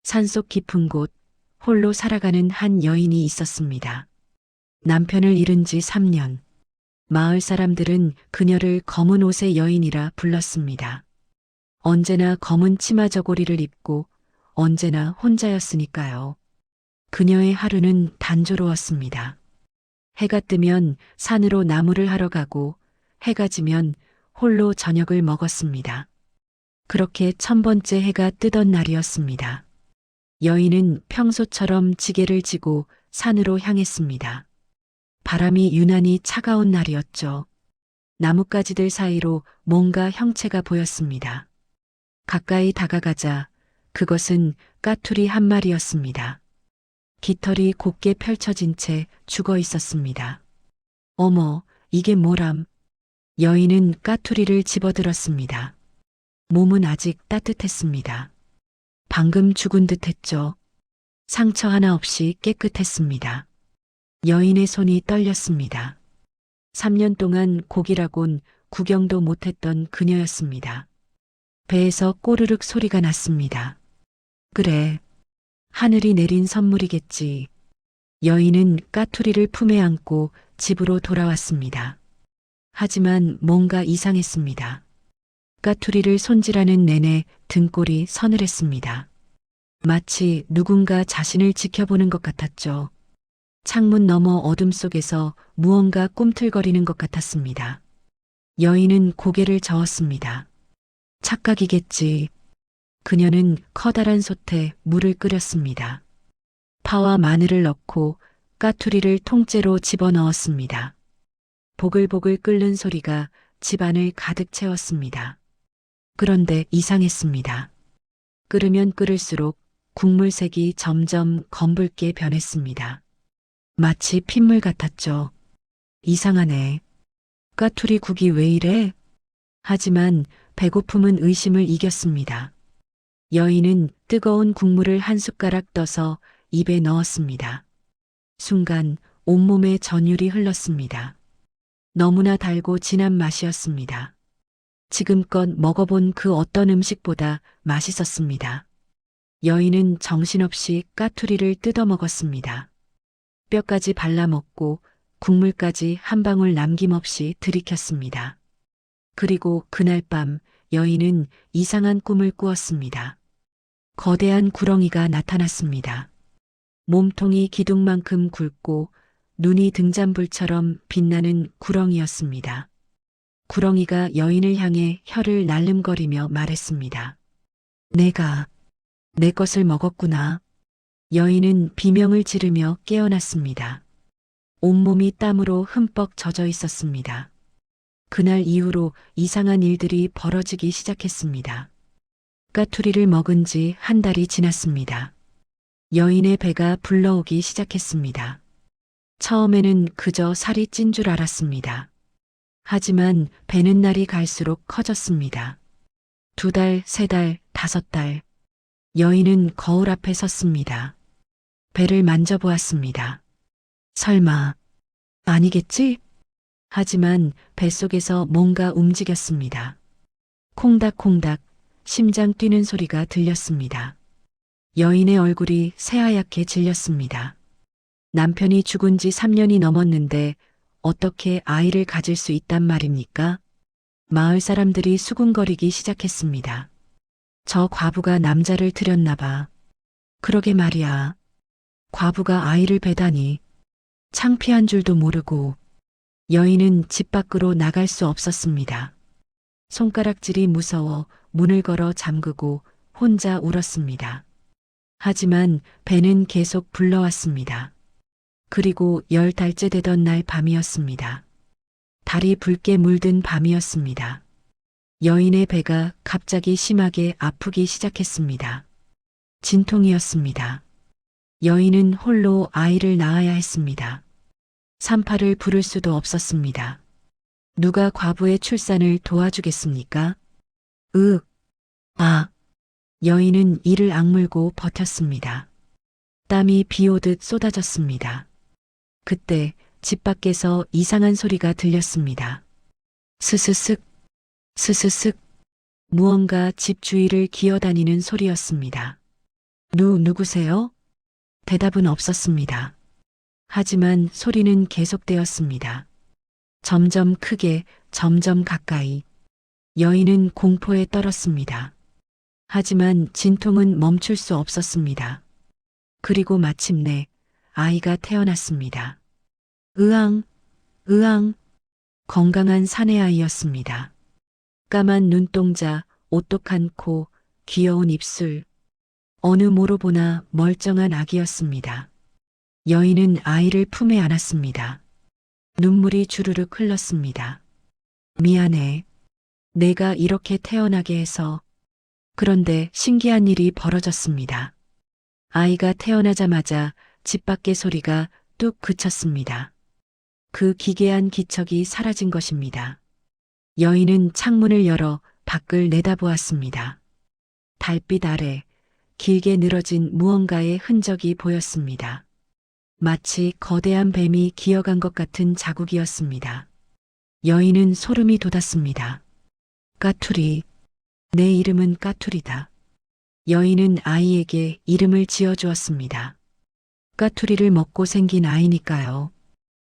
산속 깊은 곳, 홀로 살아가는 한 여인이 있었습니다. 남편을 잃은 지 3년. 마을 사람들은 그녀를 검은 옷의 여인이라 불렀습니다. 언제나 검은 치마 저고리를 입고 언제나 혼자였으니까요. 그녀의 하루는 단조로웠습니다. 해가 뜨면 산으로 나무를 하러 가고 해가 지면 홀로 저녁을 먹었습니다. 그렇게 1000번째 해가 뜨던 날이었습니다. 여인은 평소처럼 지게를 지고 산으로 향했습니다. 바람이 유난히 차가운 날이었죠. 나뭇가지들 사이로 뭔가 형체가 보였습니다. 가까이 다가가자 그것은 까투리 한 마리였습니다. 깃털이 곱게 펼쳐진 채 죽어 있었습니다. 어머, 이게 뭐람? 여인은 까투리를 집어들었습니다. 몸은 아직 따뜻했습니다. 방금 죽은 듯 했죠. 상처 하나 없이 깨끗했습니다. 여인의 손이 떨렸습니다. 3년 동안 고기라곤 구경도 못했던 그녀였습니다. 배에서 꼬르륵 소리가 났습니다. 그래, 하늘이 내린 선물이겠지. 여인은 까투리를 품에 안고 집으로 돌아왔습니다. 하지만 뭔가 이상했습니다. 까투리를 손질하는 내내 등골이 서늘했습니다. 마치 누군가 자신을 지켜보는 것 같았죠. 창문 너머 어둠 속에서 무언가 꿈틀거리는 것 같았습니다. 여인은 고개를 저었습니다. 착각이겠지. 그녀는 커다란 솥에 물을 끓였습니다. 파와 마늘을 넣고 까투리를 통째로 집어넣었습니다. 보글보글 끓는 소리가 집안을 가득 채웠습니다. 그런데 이상했습니다. 끓으면 끓을수록 국물색이 점점 검붉게 변했습니다. 마치 핏물 같았죠. 이상하네. 까투리 국이 왜 이래? 하지만 배고픔은 의심을 이겼습니다. 여인은 뜨거운 국물을 한 숟가락 떠서 입에 넣었습니다. 순간 온몸에 전율이 흘렀습니다. 너무나 달고 진한 맛이었습니다. 지금껏 먹어본 그 어떤 음식보다 맛있었습니다. 여인은 정신없이 까투리를 뜯어 먹었습니다. 뼈까지 발라먹고 국물까지 한 방울 남김없이 들이켰습니다. 그리고 그날 밤 여인은 이상한 꿈을 꾸었습니다. 거대한 구렁이가 나타났습니다. 몸통이 기둥만큼 굵고 눈이 등잔불처럼 빛나는 구렁이였습니다. 구렁이가 여인을 향해 혀를 날름거리며 말했습니다. 내 것을 먹었구나. 여인은 비명을 지르며 깨어났습니다. 온몸이 땀으로 흠뻑 젖어 있었습니다. 그날 이후로 이상한 일들이 벌어지기 시작했습니다. 까투리를 먹은 지 한 달이 지났습니다. 여인의 배가 불러오기 시작했습니다. 처음에는 그저 살이 찐 줄 알았습니다. 하지만 배는 날이 갈수록 커졌습니다. 2달, 3달, 5달. 여인은 거울 앞에 섰습니다. 배를 만져보았습니다. 설마, 아니겠지? 하지만 뱃속에서 뭔가 움직였습니다. 콩닥콩닥 심장 뛰는 소리가 들렸습니다. 여인의 얼굴이 새하얗게 질렸습니다. 남편이 죽은 지 3년이 넘었는데 어떻게 아이를 가질 수 있단 말입니까? 마을 사람들이 수군거리기 시작했습니다. 저 과부가 남자를 들였나 봐. 그러게 말이야. 과부가 아이를 배다니. 창피한 줄도 모르고. 여인은 집 밖으로 나갈 수 없었습니다. 손가락질이 무서워 문을 걸어 잠그고 혼자 울었습니다. 하지만 배는 계속 불러왔습니다. 그리고 10달째 되던 날 밤이었습니다. 달이 붉게 물든 밤이었습니다. 여인의 배가 갑자기 심하게 아프기 시작했습니다. 진통이었습니다. 여인은 홀로 아이를 낳아야 했습니다. 산파를 부를 수도 없었습니다. 누가 과부의 출산을 도와주겠습니까? 여인은 이를 악물고 버텼습니다. 땀이 비 오듯 쏟아졌습니다. 그때 집 밖에서 이상한 소리가 들렸습니다. 스스슥, 스스슥. 무언가 집 주위를 기어다니는 소리였습니다. 누구세요? 대답은 없었습니다. 하지만 소리는 계속되었습니다. 점점 크게, 점점 가까이. 여인은 공포에 떨었습니다. 하지만 진통은 멈출 수 없었습니다. 그리고 마침내 아이가 태어났습니다. 으앙, 으앙, 건강한 사내아이였습니다. 까만 눈동자, 오똑한 코, 귀여운 입술. 어느 모로 보나 멀쩡한 아기였습니다. 여인은 아이를 품에 안았습니다. 눈물이 주르륵 흘렀습니다. 미안해. 내가 이렇게 태어나게 해서. 그런데 신기한 일이 벌어졌습니다. 아이가 태어나자마자 집 밖의 소리가 뚝 그쳤습니다. 그 기괴한 기척이 사라진 것입니다. 여인은 창문을 열어 밖을 내다보았습니다. 달빛 아래 길게 늘어진 무언가의 흔적이 보였습니다. 마치 거대한 뱀이 기어간 것 같은 자국이었습니다. 여인은 소름이 돋았습니다. 까투리. 내 이름은 까투리다. 여인은 아이에게 이름을 지어주었습니다. 까투리를 먹고 생긴 아이니까요.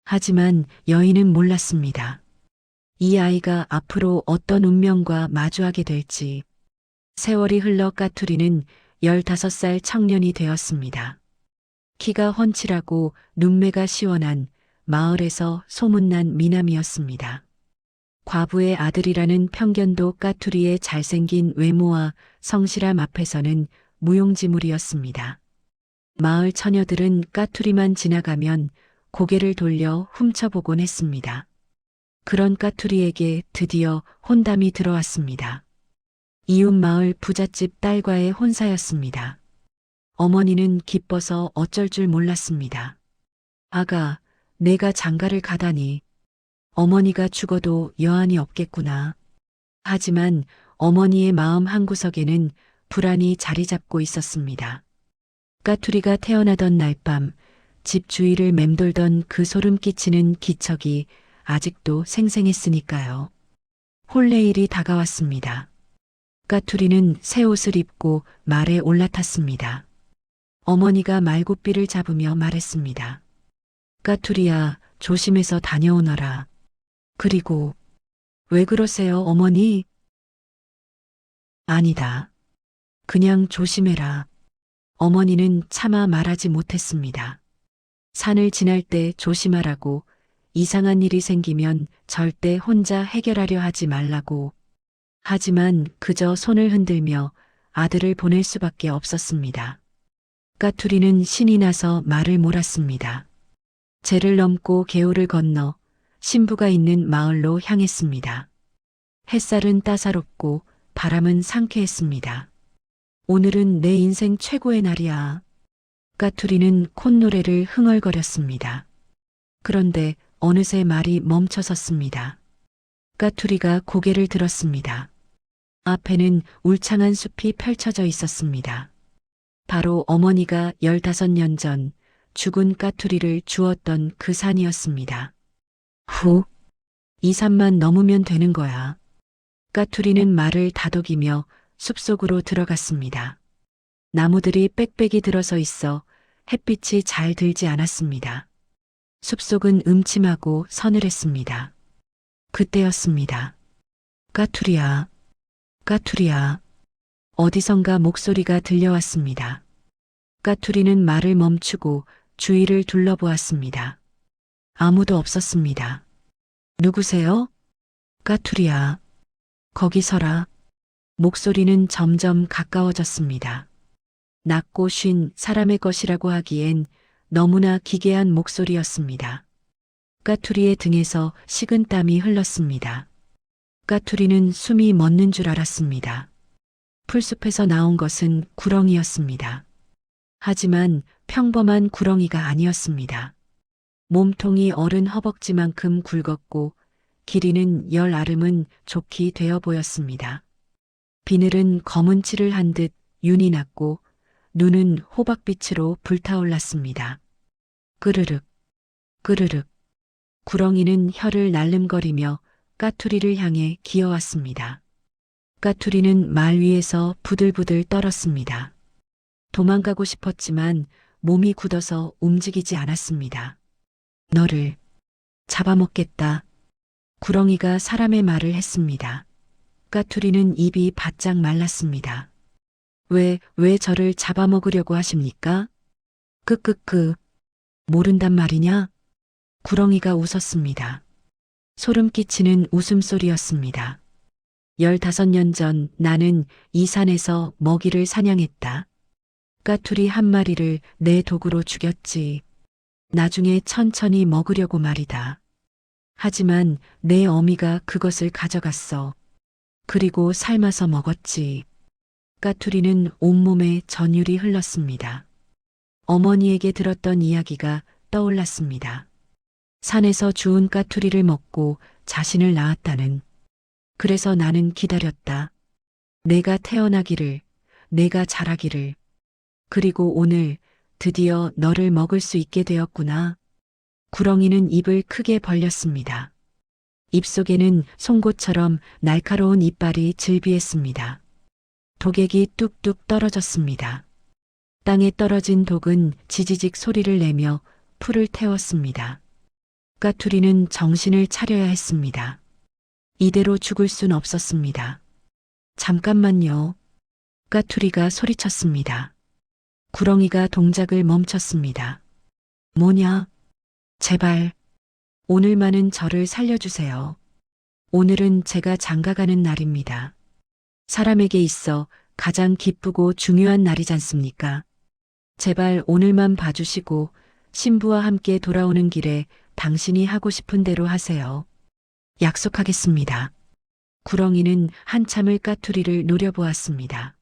하지만 여인은 몰랐습니다. 이 아이가 앞으로 어떤 운명과 마주하게 될지. 세월이 흘러 까투리는 15살 청년이 되었습니다. 키가 훤칠하고 눈매가 시원한 마을에서 소문난 미남이었습니다. 과부의 아들이라는 편견도 까투리의 잘생긴 외모와 성실함 앞에서는 무용지물이었습니다. 마을 처녀들은 까투리만 지나가면 고개를 돌려 훔쳐보곤 했습니다. 그런 까투리에게 드디어 혼담이 들어왔습니다. 이웃 마을 부잣집 딸과의 혼사였습니다. 어머니는 기뻐서 어쩔 줄 몰랐습니다. 아가, 내가 장가를 가다니. 어머니가 죽어도 여한이 없겠구나. 하지만 어머니의 마음 한구석에는 불안이 자리 잡고 있었습니다. 까투리가 태어나던 날 밤, 집 주위를 맴돌던 그 소름 끼치는 기척이 아직도 생생했으니까요. 혼례일이 다가왔습니다. 까투리는 새 옷을 입고 말에 올라탔습니다. 어머니가 말고삐를 잡으며 말했습니다. 까투리야, 조심해서 다녀오너라. 그리고, 왜 그러세요, 어머니? 아니다. 그냥 조심해라. 어머니는 차마 말하지 못했습니다. 산을 지날 때 조심하라고, 이상한 일이 생기면 절대 혼자 해결하려 하지 말라고. 하지만 그저 손을 흔들며 아들을 보낼 수밖에 없었습니다. 까투리는 신이 나서 말을 몰았습니다. 제를 넘고 개울을 건너 신부가 있는 마을로 향했습니다. 햇살은 따사롭고 바람은 상쾌했습니다. 오늘은 내 인생 최고의 날이야. 까투리는 콧노래를 흥얼거렸습니다. 그런데 어느새 말이 멈춰섰습니다. 까투리가 고개를 들었습니다. 앞에는 울창한 숲이 펼쳐져 있었습니다. 바로 어머니가 15년 전 죽은 까투리를 주었던 그 산이었습니다. 후, 이 산만 넘으면 되는 거야. 까투리는 말을 다독이며 숲속으로 들어갔습니다. 나무들이 빽빽이 들어서 있어 햇빛이 잘 들지 않았습니다. 숲속은 음침하고 서늘했습니다. 그때였습니다. 까투리야, 까투리야. 어디선가 목소리가 들려왔습니다. 까투리는 말을 멈추고 주위를 둘러보았습니다. 아무도 없었습니다. 누구세요? 까투리야. 거기 서라. 목소리는 점점 가까워졌습니다. 낮고 쉰 사람의 것이라고 하기엔 너무나 기괴한 목소리였습니다. 까투리의 등에서 식은 땀이 흘렀습니다. 까투리는 숨이 멎는 줄 알았습니다. 풀숲에서 나온 것은 구렁이였습니다. 하지만 평범한 구렁이가 아니었습니다. 몸통이 어른 허벅지만큼 굵었고 길이는 10아름은 좋게 되어 보였습니다. 비늘은 검은 칠을 한 듯 윤이 났고 눈은 호박빛으로 불타올랐습니다. 끄르륵, 끄르륵. 구렁이는 혀를 날름거리며 까투리를 향해 기어왔습니다. 까투리는 말 위에서 부들부들 떨었습니다. 도망가고 싶었지만 몸이 굳어서 움직이지 않았습니다. 너를 잡아먹겠다. 구렁이가 사람의 말을 했습니다. 까투리는 입이 바짝 말랐습니다. 왜 저를 잡아먹으려고 하십니까? 끄끄끄. 모른단 말이냐? 구렁이가 웃었습니다. 소름 끼치는 웃음소리였습니다. 15년 전 나는 이 산에서 먹이를 사냥했다. 까투리 한 마리를 내 도구로 죽였지. 나중에 천천히 먹으려고 말이다. 하지만 내 어미가 그것을 가져갔어. 그리고 삶아서 먹었지. 까투리는 온몸에 전율이 흘렀습니다. 어머니에게 들었던 이야기가 떠올랐습니다. 산에서 주운 까투리를 먹고 자신을 낳았다는. 그래서 나는 기다렸다. 내가 태어나기를, 내가 자라기를. 그리고 오늘 드디어 너를 먹을 수 있게 되었구나. 구렁이는 입을 크게 벌렸습니다. 입속에는 송곳처럼 날카로운 이빨이 즐비했습니다. 독액이 뚝뚝 떨어졌습니다. 땅에 떨어진 독은 지지직 소리를 내며 풀을 태웠습니다. 까투리는 정신을 차려야 했습니다. 이대로 죽을 순 없었습니다. 잠깐만요. 까투리가 소리쳤습니다. 구렁이가 동작을 멈췄습니다. 뭐냐? 제발, 오늘만은 저를 살려주세요. 오늘은 제가 장가가는 날입니다. 사람에게 있어 가장 기쁘고 중요한 날이지 않습니까? 제발 오늘만 봐주시고 신부와 함께 돌아오는 길에 당신이 하고 싶은 대로 하세요. 약속하겠습니다. 구렁이는 한참을 까투리를 노려보았습니다.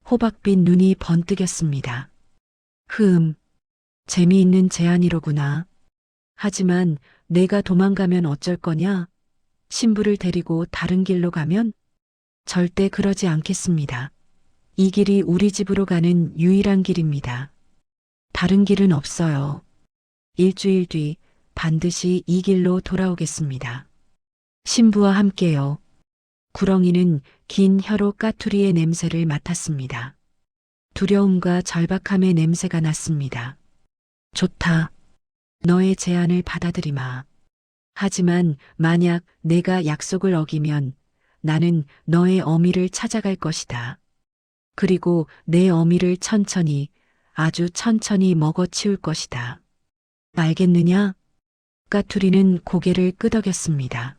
호박빛 눈이 번뜩였습니다. 재미있는 제안이로구나. 하지만 내가 도망가면 어쩔 거냐? 신부를 데리고 다른 길로 가면? 절대 그러지 않겠습니다. 이 길이 우리 집으로 가는 유일한 길입니다. 다른 길은 없어요. 일주일 뒤 반드시 이 길로 돌아오겠습니다. 신부와 함께요. 구렁이는 긴 혀로 까투리의 냄새를 맡았습니다. 두려움과 절박함의 냄새가 났습니다. 좋다. 너의 제안을 받아들이마. 하지만 만약 내가 약속을 어기면 나는 너의 어미를 찾아갈 것이다. 그리고 내 어미를 천천히, 아주 천천히 먹어치울 것이다. 알겠느냐? 까투리는 고개를 끄덕였습니다.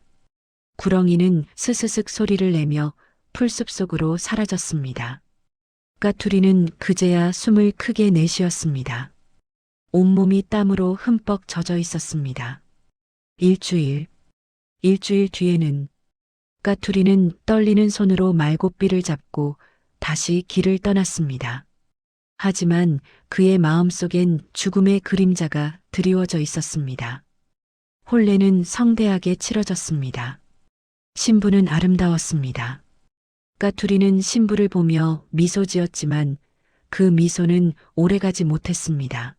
구렁이는 스스슥 소리를 내며 풀숲 속으로 사라졌습니다. 까투리는 그제야 숨을 크게 내쉬었습니다. 온몸이 땀으로 흠뻑 젖어 있었습니다. 일주일 뒤에는 까투리는 떨리는 손으로 말고삐를 잡고 다시 길을 떠났습니다. 하지만 그의 마음속엔 죽음의 그림자가 드리워져 있었습니다. 혼례는 성대하게 치러졌습니다. 신부는 아름다웠습니다. 까투리는 신부를 보며 미소 지었지만 그 미소는 오래가지 못했습니다.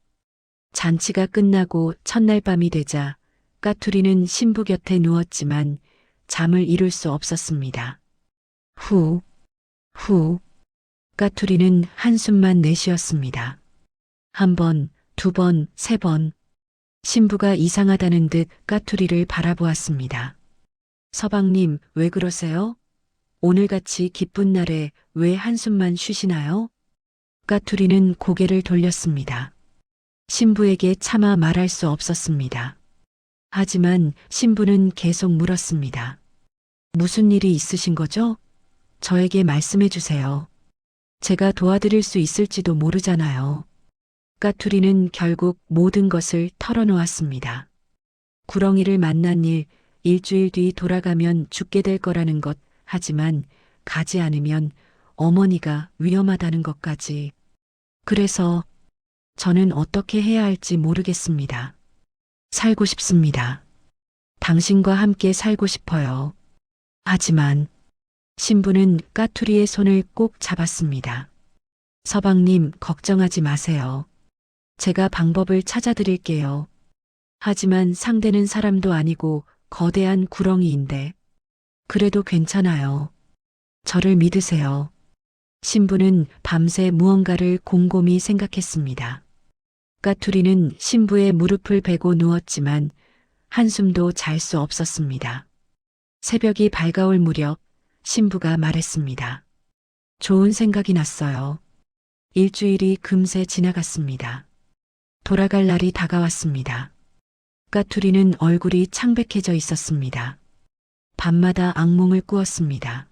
잔치가 끝나고 첫날 밤이 되자 까투리는 신부 곁에 누웠지만 잠을 이룰 수 없었습니다. 후. 까투리는 한숨만 내쉬었습니다. 한 번, 두 번, 세 번. 신부가 이상하다는 듯 까투리를 바라보았습니다. 서방님, 왜 그러세요? 오늘같이 기쁜 날에 왜 한숨만 쉬시나요? 까투리는 고개를 돌렸습니다. 신부에게 차마 말할 수 없었습니다. 하지만 신부는 계속 물었습니다. 무슨 일이 있으신 거죠? 저에게 말씀해 주세요. 제가 도와드릴 수 있을지도 모르잖아요. 까투리는 결국 모든 것을 털어놓았습니다. 구렁이를 만난 일, 일주일 뒤 돌아가면 죽게 될 거라는 것, 하지만 가지 않으면 어머니가 위험하다는 것까지. 그래서 저는 어떻게 해야 할지 모르겠습니다. 살고 싶습니다. 당신과 함께 살고 싶어요. 하지만 신부는 까투리의 손을 꼭 잡았습니다. 서방님, 걱정하지 마세요. 제가 방법을 찾아드릴게요. 하지만 상대는 사람도 아니고 거대한 구렁이인데. 그래도 괜찮아요. 저를 믿으세요. 신부는 밤새 무언가를 곰곰이 생각했습니다. 까투리는 신부의 무릎을 베고 누웠지만 한숨도 잘 수 없었습니다. 새벽이 밝아올 무렵 신부가 말했습니다. 좋은 생각이 났어요. 일주일이 금세 지나갔습니다. 돌아갈 날이 다가왔습니다. 까투리는 얼굴이 창백해져 있었습니다. 밤마다 악몽을 꾸었습니다.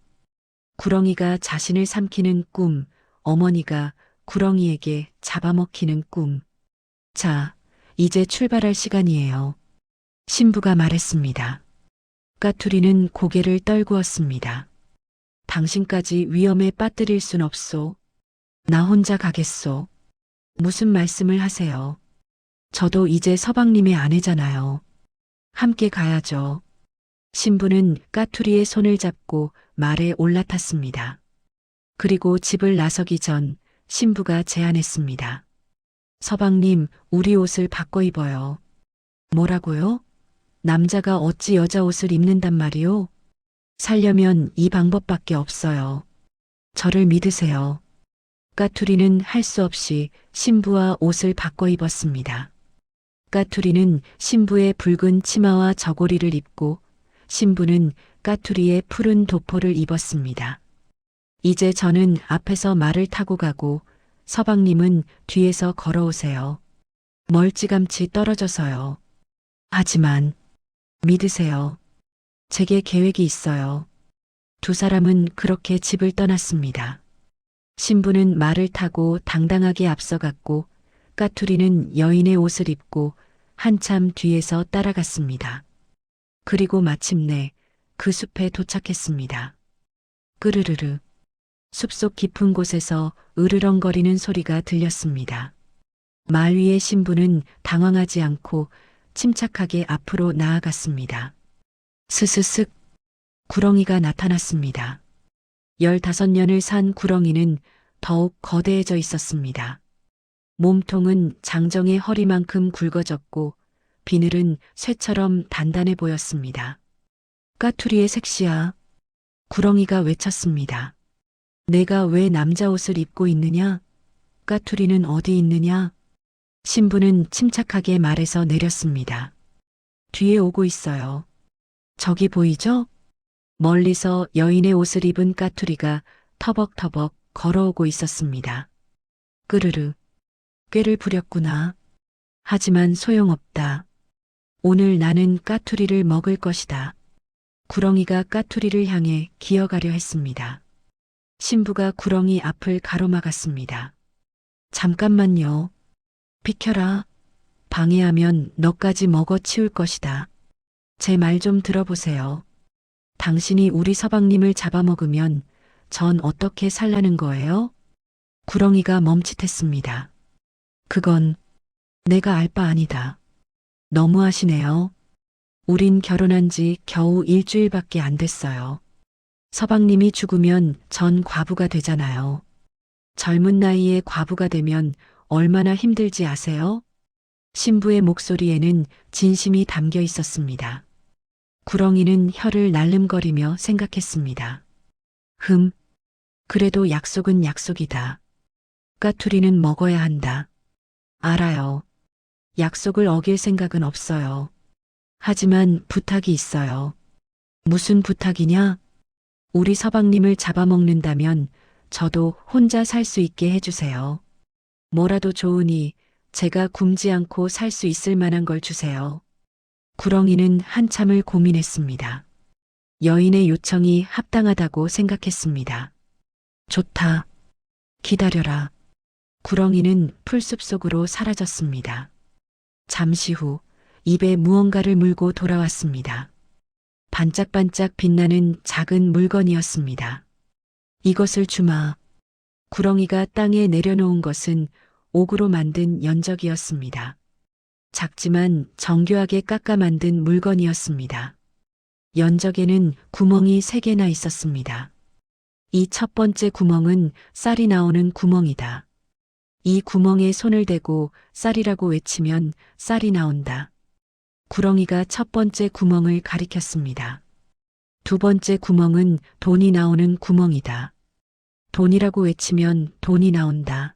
구렁이가 자신을 삼키는 꿈, 어머니가 구렁이에게 잡아먹히는 꿈. 자, 이제 출발할 시간이에요. 신부가 말했습니다. 까투리는 고개를 떨구었습니다. 당신까지 위험에 빠뜨릴 순 없소. 나 혼자 가겠소. 무슨 말씀을 하세요? 저도 이제 서방님의 아내잖아요. 함께 가야죠. 신부는 까투리의 손을 잡고 말에 올라탔습니다. 그리고 집을 나서기 전 신부가 제안했습니다. 서방님, 우리 옷을 바꿔 입어요. 뭐라고요? 남자가 어찌 여자 옷을 입는단 말이오? 살려면 이 방법밖에 없어요. 저를 믿으세요. 까투리는 할 수 없이 신부와 옷을 바꿔 입었습니다. 까투리는 신부의 붉은 치마와 저고리를 입고 신부는 까투리의 푸른 도포를 입었습니다. 이제 저는 앞에서 말을 타고 가고 서방님은 뒤에서 걸어오세요. 멀찌감치 떨어져서요. 하지만 믿으세요. 제게 계획이 있어요. 두 사람은 그렇게 집을 떠났습니다. 신부는 말을 타고 당당하게 앞서갔고 까투리는 여인의 옷을 입고 한참 뒤에서 따라갔습니다. 그리고 마침내 그 숲에 도착했습니다. 끄르르르. 숲속 깊은 곳에서 으르렁거리는 소리가 들렸습니다. 말 위의 신부는 당황하지 않고 침착하게 앞으로 나아갔습니다. 스스슥. 구렁이가 나타났습니다. 15년을 산 구렁이는 더욱 거대해져 있었습니다. 몸통은 장정의 허리만큼 굵어졌고 비늘은 쇠처럼 단단해 보였습니다. 까투리의 색시야. 구렁이가 외쳤습니다. 내가 왜 남자 옷을 입고 있느냐? 까투리는 어디 있느냐? 신부는 침착하게 말해서 내렸습니다. 뒤에 오고 있어요. 저기 보이죠? 멀리서 여인의 옷을 입은 까투리가 터벅터벅 걸어오고 있었습니다. 끄르르. 꾀를 부렸구나. 하지만 소용없다. 오늘 나는 까투리를 먹을 것이다. 구렁이가 까투리를 향해 기어가려 했습니다. 신부가 구렁이 앞을 가로막았습니다. 잠깐만요. 비켜라. 방해하면 너까지 먹어 치울 것이다. 제 말 좀 들어보세요. 당신이 우리 서방님을 잡아먹으면 전 어떻게 살라는 거예요? 구렁이가 멈칫했습니다. 그건 내가 알 바 아니다. 너무하시네요. 우린 결혼한 지 겨우 일주일밖에 안 됐어요. 서방님이 죽으면 전 과부가 되잖아요. 젊은 나이에 과부가 되면 얼마나 힘들지 아세요? 신부의 목소리에는 진심이 담겨 있었습니다. 구렁이는 혀를 날름거리며 생각했습니다. 그래도 약속은 약속이다. 까투리는 먹어야 한다. 알아요. 약속을 어길 생각은 없어요. 하지만 부탁이 있어요. 무슨 부탁이냐? 우리 서방님을 잡아먹는다면 저도 혼자 살 수 있게 해주세요. 뭐라도 좋으니 제가 굶지 않고 살 수 있을 만한 걸 주세요. 구렁이는 한참을 고민했습니다. 여인의 요청이 합당하다고 생각했습니다. 좋다. 기다려라. 구렁이는 풀숲 속으로 사라졌습니다. 잠시 후 입에 무언가를 물고 돌아왔습니다. 반짝반짝 빛나는 작은 물건이었습니다. 이것을 주마. 구렁이가 땅에 내려놓은 것은 옥으로 만든 연적이었습니다. 작지만 정교하게 깎아 만든 물건이었습니다. 연적에는 구멍이 3개나 있었습니다. 이 첫 번째 구멍은 쌀이 나오는 구멍이다. 이 구멍에 손을 대고 쌀이라고 외치면 쌀이 나온다. 구렁이가 첫 번째 구멍을 가리켰습니다. 두 번째 구멍은 돈이 나오는 구멍이다. 돈이라고 외치면 돈이 나온다.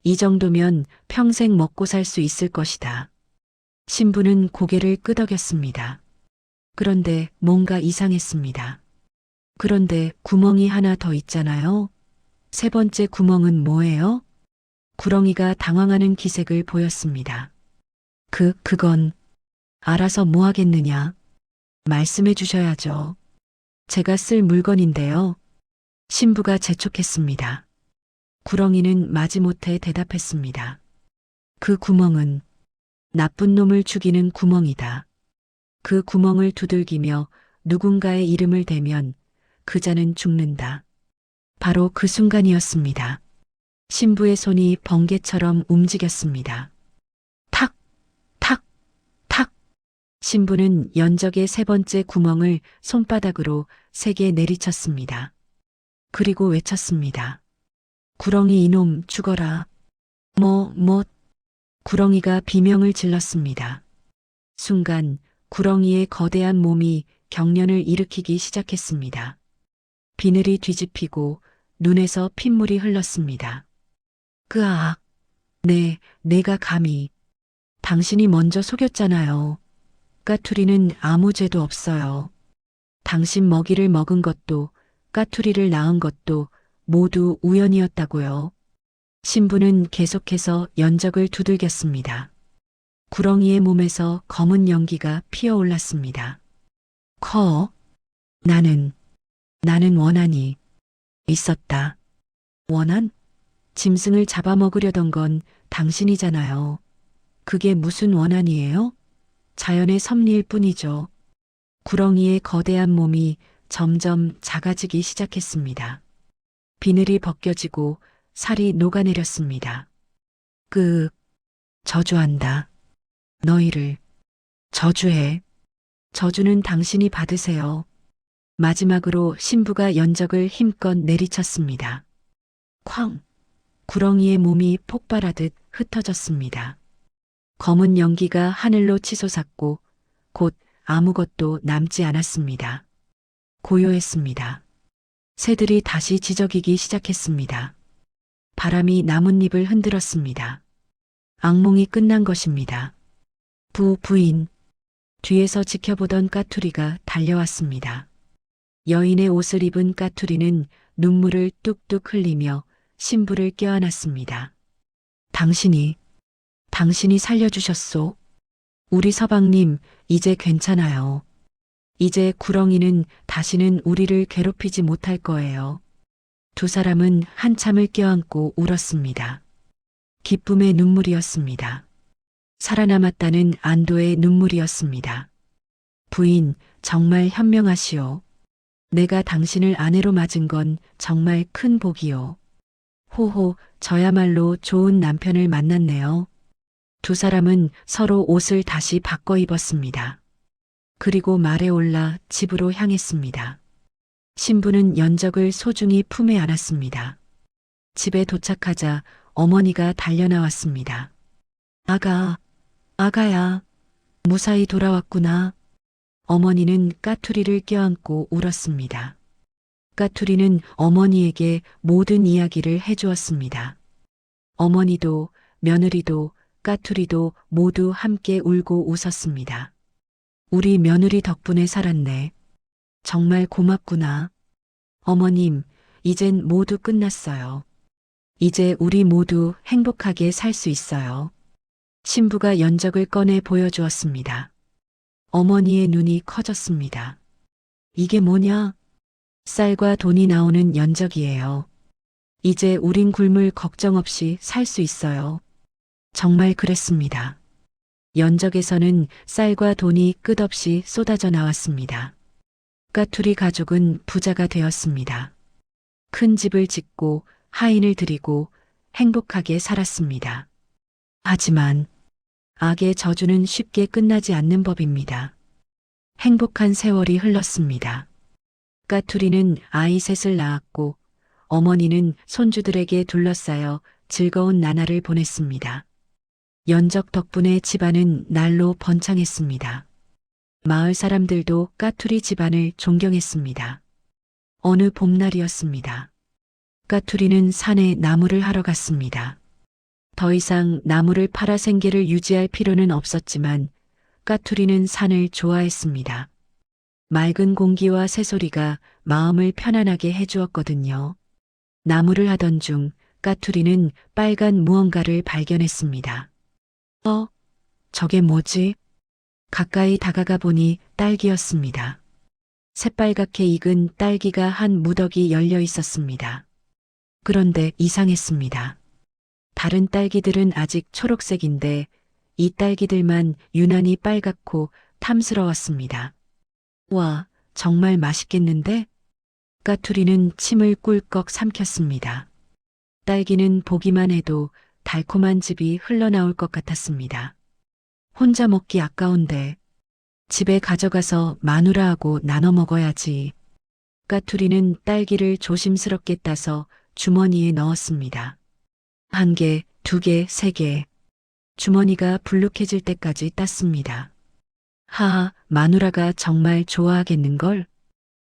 이 정도면 평생 먹고 살 수 있을 것이다. 신부는 고개를 끄덕였습니다. 그런데 뭔가 이상했습니다. 그런데 구멍이 하나 더 있잖아요. 세 번째 구멍은 뭐예요? 구렁이가 당황하는 기색을 보였습니다. 그건 알아서 뭐 하겠느냐? 말씀해 주셔야죠. 제가 쓸 물건인데요. 신부가 재촉했습니다. 구렁이는 마지못해 대답했습니다. 그 구멍은 나쁜 놈을 죽이는 구멍이다. 그 구멍을 두들기며 누군가의 이름을 대면 그 자는 죽는다. 바로 그 순간이었습니다. 신부의 손이 번개처럼 움직였습니다. 탁, 탁, 탁. 신부는 연적의 세 번째 구멍을 손바닥으로 세게 내리쳤습니다. 그리고 외쳤습니다. 구렁이 이놈 죽어라. 구렁이가 비명을 질렀습니다. 순간 구렁이의 거대한 몸이 경련을 일으키기 시작했습니다. 비늘이 뒤집히고 눈에서 핏물이 흘렀습니다. 내가 감히. 당신이 먼저 속였잖아요. 까투리는 아무 죄도 없어요. 당신 먹이를 먹은 것도 까투리를 낳은 것도 모두 우연이었다고요. 신부는 계속해서 연적을 두들겼습니다. 구렁이의 몸에서 검은 연기가 피어올랐습니다. 나는 원한이 있었다. 원한? 짐승을 잡아먹으려던 건 당신이잖아요. 그게 무슨 원한이에요? 자연의 섭리일 뿐이죠. 구렁이의 거대한 몸이 점점 작아지기 시작했습니다. 비늘이 벗겨지고 살이 녹아내렸습니다. 저주한다. 너희를 저주해. 저주는 당신이 받으세요. 마지막으로 신부가 연적을 힘껏 내리쳤습니다. 쾅! 구렁이의 몸이 폭발하듯 흩어졌습니다. 검은 연기가 하늘로 치솟았고 곧 아무것도 남지 않았습니다. 고요했습니다. 새들이 다시 지저귀기 시작했습니다. 바람이 나뭇잎을 흔들었습니다. 악몽이 끝난 것입니다. 부인. 뒤에서 지켜보던 까투리가 달려왔습니다. 여인의 옷을 입은 까투리는 눈물을 뚝뚝 흘리며 신부를 껴안았습니다. 당신이 살려주셨소. 우리 서방님, 이제 괜찮아요. 이제 구렁이는 다시는 우리를 괴롭히지 못할 거예요. 두 사람은 한참을 껴안고 울었습니다. 기쁨의 눈물이었습니다. 살아남았다는 안도의 눈물이었습니다. 부인, 정말 현명하시오. 내가 당신을 아내로 맞은 건 정말 큰 복이요. 호호, 저야말로 좋은 남편을 만났네요. 두 사람은 서로 옷을 다시 바꿔 입었습니다. 그리고 말에 올라 집으로 향했습니다. 신부는 연적을 소중히 품에 안았습니다. 집에 도착하자 어머니가 달려나왔습니다. 아가야, 무사히 돌아왔구나. 어머니는 까투리를 껴안고 울었습니다. 까투리는 어머니에게 모든 이야기를 해주었습니다. 어머니도 며느리도 까투리도 모두 함께 울고 웃었습니다. 우리 며느리 덕분에 살았네. 정말 고맙구나. 어머님, 이젠 모두 끝났어요. 이제 우리 모두 행복하게 살 수 있어요. 신부가 연적을 꺼내 보여주었습니다. 어머니의 눈이 커졌습니다. 이게 뭐냐? 쌀과 돈이 나오는 연적이에요. 이제 우린 굶을 걱정 없이 살 수 있어요. 정말 그랬습니다. 연적에서는 쌀과 돈이 끝없이 쏟아져 나왔습니다. 까투리 가족은 부자가 되었습니다. 큰 집을 짓고 하인을 들이고 행복하게 살았습니다. 하지만 악의 저주는 쉽게 끝나지 않는 법입니다. 행복한 세월이 흘렀습니다. 까투리는 아이 셋을 낳았고 어머니는 손주들에게 둘러싸여 즐거운 나날을 보냈습니다. 연적 덕분에 집안은 날로 번창했습니다. 마을 사람들도 까투리 집안을 존경했습니다. 어느 봄날이었습니다. 까투리는 산에 나무를 하러 갔습니다. 더 이상 나무를 팔아 생계를 유지할 필요는 없었지만 까투리는 산을 좋아했습니다. 맑은 공기와 새소리가 마음을 편안하게 해주었거든요. 나무를 하던 중 까투리는 빨간 무언가를 발견했습니다. 저게 뭐지? 가까이 다가가 보니 딸기였습니다. 새빨갛게 익은 딸기가 한 무더기 열려 있었습니다. 그런데 이상했습니다. 다른 딸기들은 아직 초록색인데 이 딸기들만 유난히 빨갛고 탐스러웠습니다. 와, 정말 맛있겠는데? 까투리는 침을 꿀꺽 삼켰습니다. 딸기는 보기만 해도 달콤한 즙이 흘러나올 것 같았습니다. 혼자 먹기 아까운데 집에 가져가서 마누라하고 나눠 먹어야지. 까투리는 딸기를 조심스럽게 따서 주머니에 넣었습니다. 1개, 2개, 3개. 주머니가 불룩해질 때까지 땄습니다. 하하, 마누라가 정말 좋아하겠는걸?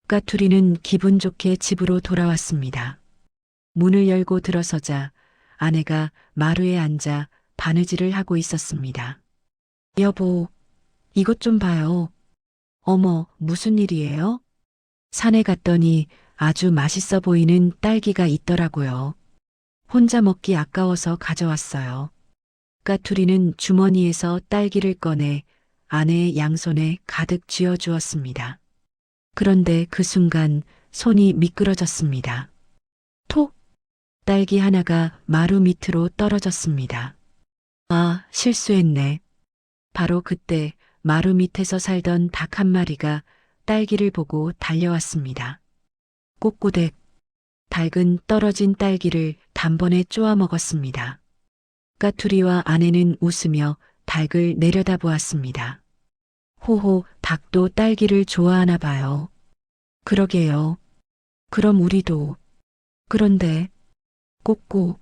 까투리는 기분 좋게 집으로 돌아왔습니다. 문을 열고 들어서자 아내가 마루에 앉아 바느질을 하고 있었습니다. 여보, 이것 좀 봐요. 어머, 무슨 일이에요? 산에 갔더니 아주 맛있어 보이는 딸기가 있더라고요. 혼자 먹기 아까워서 가져왔어요. 까투리는 주머니에서 딸기를 꺼내 아내의 양손에 가득 쥐어주었습니다. 그런데 그 순간 손이 미끄러졌습니다. 톡! 딸기 하나가 마루 밑으로 떨어졌습니다. 아, 실수했네. 바로 그때 마루 밑에서 살던 닭 한 마리가 딸기를 보고 달려왔습니다. 꼬꼬댁. 닭은 떨어진 딸기를 단번에 쪼아 먹었습니다. 까투리와 아내는 웃으며 닭을 내려다보았습니다. 호호, 닭도 딸기를 좋아하나 봐요. 그러게요. 그럼 우리도. 그런데 꼬꼬,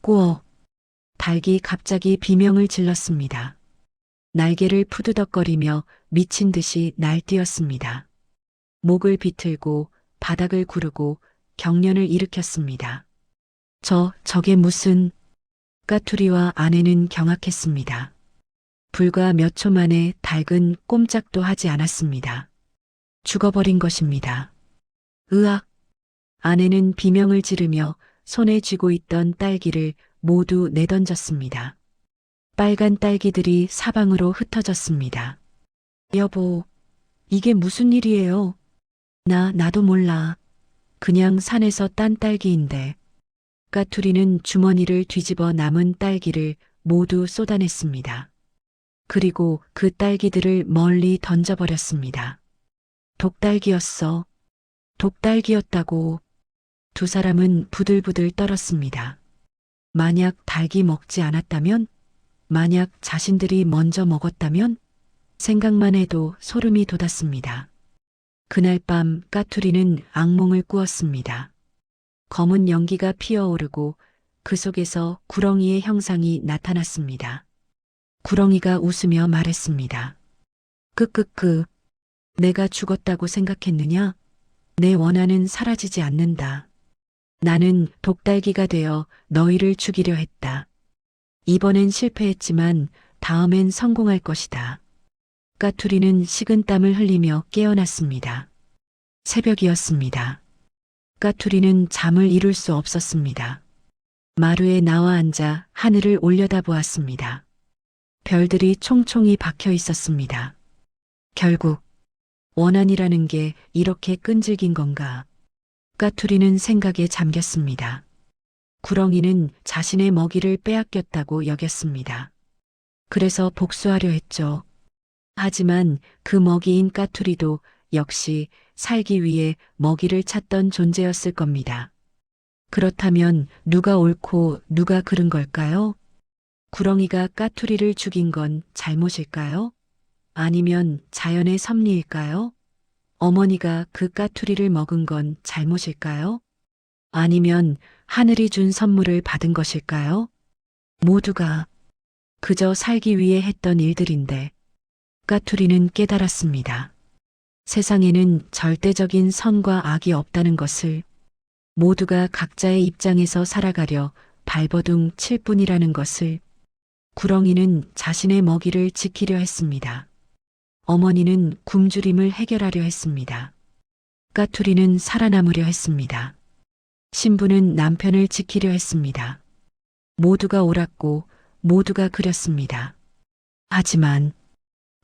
꼬어. 닭이 갑자기 비명을 질렀습니다. 날개를 푸드덕거리며 미친 듯이 날뛰었습니다. 목을 비틀고 바닥을 구르고 경련을 일으켰습니다. 저게 무슨... 까투리와 아내는 경악했습니다. 불과 몇 초 만에 닭은 꼼짝도 하지 않았습니다. 죽어버린 것입니다. 으악! 아내는 비명을 지르며 손에 쥐고 있던 딸기를 모두 내던졌습니다. 빨간 딸기들이 사방으로 흩어졌습니다. 여보, 이게 무슨 일이에요? 나도 몰라. 그냥 산에서 딴 딸기인데. 까투리는 주머니를 뒤집어 남은 딸기를 모두 쏟아냈습니다. 그리고 그 딸기들을 멀리 던져버렸습니다. 독딸기였어. 독딸기였다고. 두 사람은 부들부들 떨었습니다. 만약 닭이 먹지 않았다면? 만약 자신들이 먼저 먹었다면? 생각만 해도 소름이 돋았습니다. 그날 밤 까투리는 악몽을 꾸었습니다. 검은 연기가 피어오르고 그 속에서 구렁이의 형상이 나타났습니다. 구렁이가 웃으며 말했습니다. 끄끄끄, 내가 죽었다고 생각했느냐? 내 원한은 사라지지 않는다. 나는 독딸기가 되어 너희를 죽이려 했다. 이번엔 실패했지만 다음엔 성공할 것이다. 까투리는 식은땀을 흘리며 깨어났습니다. 새벽이었습니다. 까투리는 잠을 이룰 수 없었습니다. 마루에 나와 앉아 하늘을 올려다보았습니다. 별들이 총총히 박혀 있었습니다. 결국 원한이라는 게 이렇게 끈질긴 건가? 까투리는 생각에 잠겼습니다. 구렁이는 자신의 먹이를 빼앗겼다고 여겼습니다. 그래서 복수하려 했죠. 하지만 그 먹이인 까투리도 역시 살기 위해 먹이를 찾던 존재였을 겁니다. 그렇다면 누가 옳고 누가 그른 걸까요? 구렁이가 까투리를 죽인 건 잘못일까요? 아니면 자연의 섭리일까요? 어머니가 그 까투리를 먹은 건 잘못일까요? 아니면 하늘이 준 선물을 받은 것일까요? 모두가 그저 살기 위해 했던 일들인데 까투리는 깨달았습니다. 세상에는 절대적인 선과 악이 없다는 것을. 모두가 각자의 입장에서 살아가려 발버둥 칠 뿐이라는 것을. 구렁이는 자신의 먹이를 지키려 했습니다. 어머니는 굶주림을 해결하려 했습니다. 까투리는 살아남으려 했습니다. 신부는 남편을 지키려 했습니다. 모두가 옳았고 모두가 그렸습니다. 하지만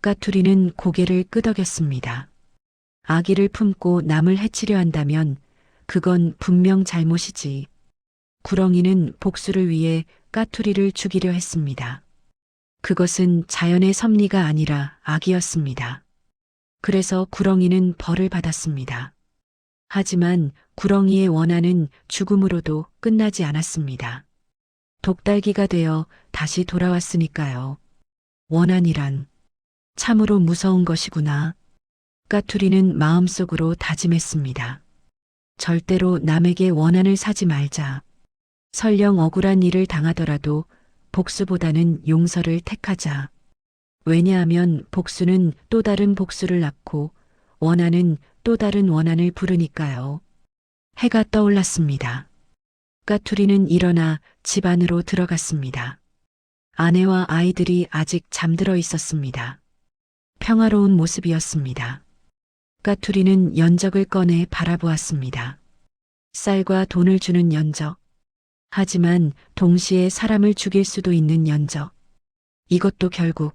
까투리는 고개를 끄덕였습니다. 아기를 품고 남을 해치려 한다면 그건 분명 잘못이지. 구렁이는 복수를 위해 까투리를 죽이려 했습니다. 그것은 자연의 섭리가 아니라 악이었습니다. 그래서 구렁이는 벌을 받았습니다. 하지만 구렁이의 원한은 죽음으로도 끝나지 않았습니다. 독딸기가 되어 다시 돌아왔으니까요. 원한이란 참으로 무서운 것이구나. 까투리는 마음속으로 다짐했습니다. 절대로 남에게 원한을 사지 말자. 설령 억울한 일을 당하더라도 복수보다는 용서를 택하자. 왜냐하면 복수는 또 다른 복수를 낳고 원한은 또 다른 원한을 부르니까요. 해가 떠올랐습니다. 까투리는 일어나 집 안으로 들어갔습니다. 아내와 아이들이 아직 잠들어 있었습니다. 평화로운 모습이었습니다. 까투리는 연적을 꺼내 바라보았습니다. 쌀과 돈을 주는 연적. 하지만 동시에 사람을 죽일 수도 있는 연적. 이것도 결국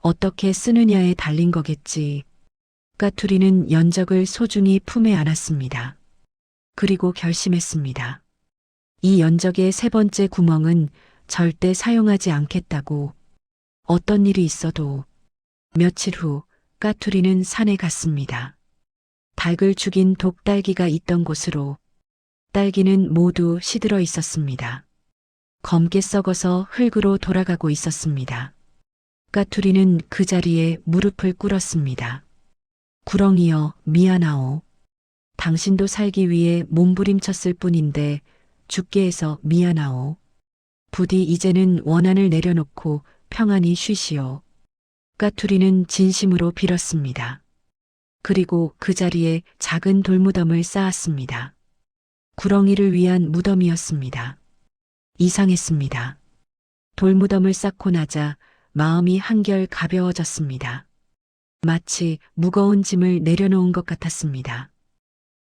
어떻게 쓰느냐에 달린 거겠지. 까투리는 연적을 소중히 품에 안았습니다. 그리고 결심했습니다. 이 연적의 세 번째 구멍은 절대 사용하지 않겠다고. 어떤 일이 있어도. 며칠 후 까투리는 산에 갔습니다. 닭을 죽인 독딸기가 있던 곳으로. 딸기는 모두 시들어 있었습니다. 검게 썩어서 흙으로 돌아가고 있었습니다. 까투리는 그 자리에 무릎을 꿇었습니다. 구렁이여 미안하오. 당신도 살기 위해 몸부림쳤을 뿐인데 죽게 해서 미안하오. 부디 이제는 원한을 내려놓고 평안히 쉬시오. 까투리는 진심으로 빌었습니다. 그리고 그 자리에 작은 돌무덤을 쌓았습니다. 구렁이를 위한 무덤이었습니다. 이상했습니다. 돌무덤을 쌓고 나자 마음이 한결 가벼워졌습니다. 마치 무거운 짐을 내려놓은 것 같았습니다.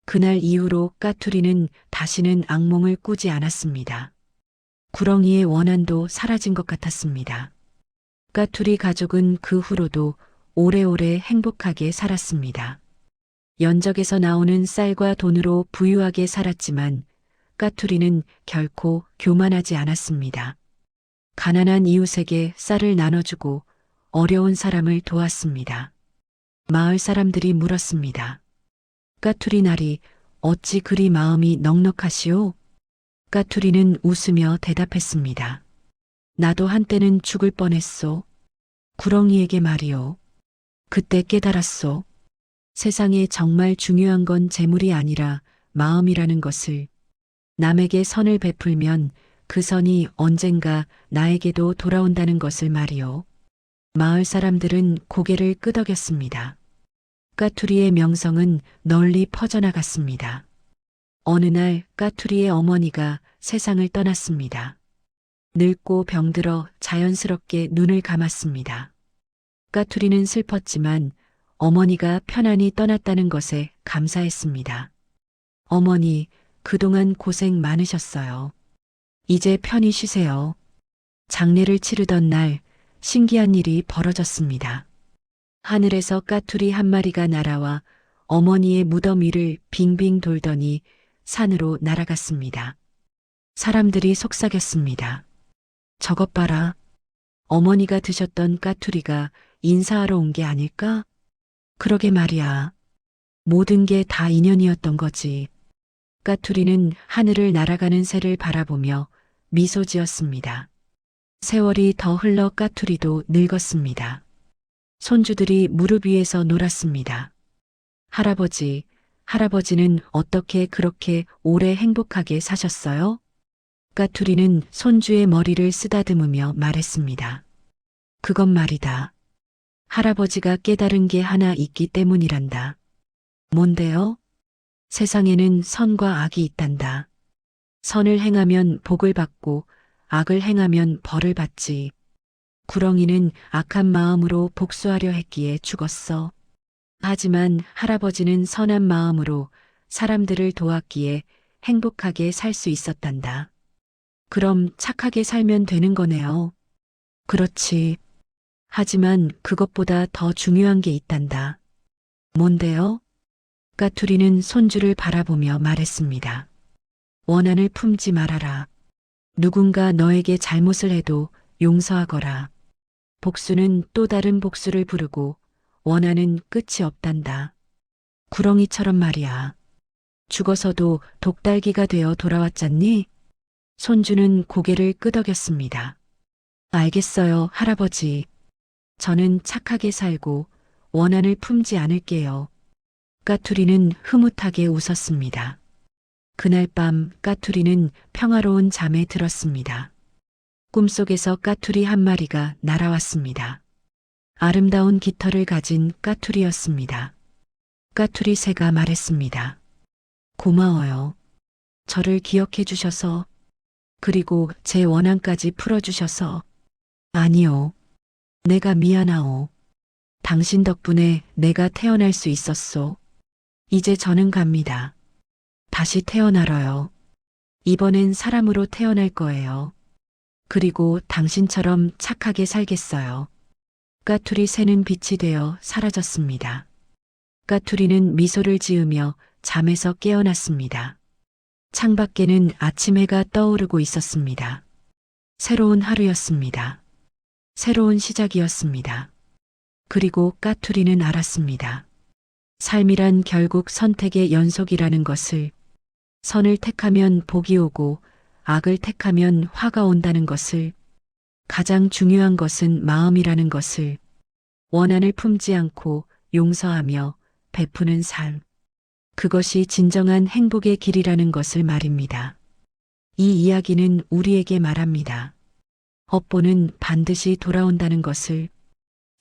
그날 이후로 까투리는 다시는 악몽을 꾸지 않았습니다. 구렁이의 원한도 사라진 것 같았습니다. 까투리 가족은 그 후로도 오래오래 행복하게 살았습니다. 연적에서 나오는 쌀과 돈으로 부유하게 살았지만 까투리는 결코 교만하지 않았습니다. 가난한 이웃에게 쌀을 나눠주고 어려운 사람을 도왔습니다. 마을 사람들이 물었습니다. 까투리 나리 어찌 그리 마음이 넉넉하시오? 까투리는 웃으며 대답했습니다. 나도 한때는 죽을 뻔했소. 구렁이에게 말이오. 그때 깨달았소. 세상에 정말 중요한 건 재물이 아니라 마음이라는 것을. 남에게 선을 베풀면 그 선이 언젠가 나에게도 돌아온다는 것을 말이오. 마을 사람들은 고개를 끄덕였습니다. 까투리의 명성은 널리 퍼져나갔습니다. 어느 날 까투리의 어머니가 세상을 떠났습니다. 늙고 병들어 자연스럽게 눈을 감았습니다. 까투리는 슬펐지만 어머니가 편안히 떠났다는 것에 감사했습니다. 어머니, 그동안 고생 많으셨어요. 이제 편히 쉬세요. 장례를 치르던 날 신기한 일이 벌어졌습니다. 하늘에서 까투리 한 마리가 날아와 어머니의 무덤 위를 빙빙 돌더니 산으로 날아갔습니다. 사람들이 속삭였습니다. 저것 봐라. 어머니가 드셨던 까투리가 인사하러 온 게 아닐까? 그러게 말이야. 모든 게 다 인연이었던 거지. 까투리는 하늘을 날아가는 새를 바라보며 미소 지었습니다. 세월이 더 흘러 까투리도 늙었습니다. 손주들이 무릎 위에서 놀았습니다. 할아버지, 할아버지는 어떻게 그렇게 오래 행복하게 사셨어요? 까투리는 손주의 머리를 쓰다듬으며 말했습니다. 그건 말이다. 할아버지가 깨달은 게 하나 있기 때문이란다. 뭔데요? 세상에는 선과 악이 있단다. 선을 행하면 복을 받고 악을 행하면 벌을 받지. 구렁이는 악한 마음으로 복수하려 했기에 죽었어. 하지만 할아버지는 선한 마음으로 사람들을 도왔기에 행복하게 살 수 있었단다. 그럼 착하게 살면 되는 거네요. 그렇지. 하지만 그것보다 더 중요한 게 있단다. 뭔데요? 까투리는 손주를 바라보며 말했습니다. 원한을 품지 말아라. 누군가 너에게 잘못을 해도 용서하거라. 복수는 또 다른 복수를 부르고 원한은 끝이 없단다. 구렁이처럼 말이야. 죽어서도 독달기가 되어 돌아왔잖니? 손주는 고개를 끄덕였습니다. 알겠어요, 할아버지. 저는 착하게 살고 원한을 품지 않을게요. 까투리는 흐뭇하게 웃었습니다. 그날 밤 까투리는 평화로운 잠에 들었습니다. 꿈속에서 까투리 한 마리가 날아왔습니다. 아름다운 깃털을 가진 까투리였습니다. 까투리 새가 말했습니다. 고마워요. 저를 기억해 주셔서, 그리고 제 원한까지 풀어주셔서. 아니요. 내가 미안하오. 당신 덕분에 내가 태어날 수 있었소. 이제 저는 갑니다. 다시 태어나러요. 이번엔 사람으로 태어날 거예요. 그리고 당신처럼 착하게 살겠어요. 까투리 새는 빛이 되어 사라졌습니다. 까투리는 미소를 지으며 잠에서 깨어났습니다. 창밖에는 아침 해가 떠오르고 있었습니다. 새로운 하루였습니다. 새로운 시작이었습니다. 그리고 까투리는 알았습니다. 삶이란 결국 선택의 연속이라는 것을, 선을 택하면 복이 오고 악을 택하면 화가 온다는 것을, 가장 중요한 것은 마음이라는 것을, 원한을 품지 않고 용서하며 베푸는 삶. 그것이 진정한 행복의 길이라는 것을 말입니다. 이 이야기는 우리에게 말합니다. 업보는 반드시 돌아온다는 것을,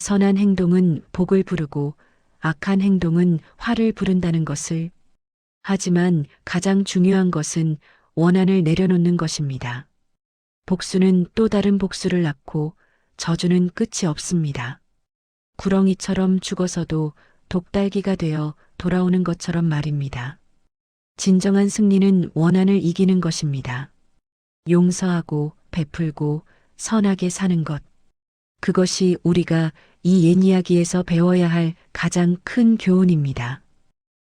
선한 행동은 복을 부르고 악한 행동은 화를 부른다는 것을, 하지만 가장 중요한 것은 원한을 내려놓는 것입니다. 복수는 또 다른 복수를 낳고 저주는 끝이 없습니다. 구렁이처럼 죽어서도 독달기가 되어 돌아오는 것처럼 말입니다. 진정한 승리는 원한을 이기는 것입니다. 용서하고 베풀고 선하게 사는 것. 그것이 우리가 이 옛 이야기에서 배워야 할 가장 큰 교훈입니다.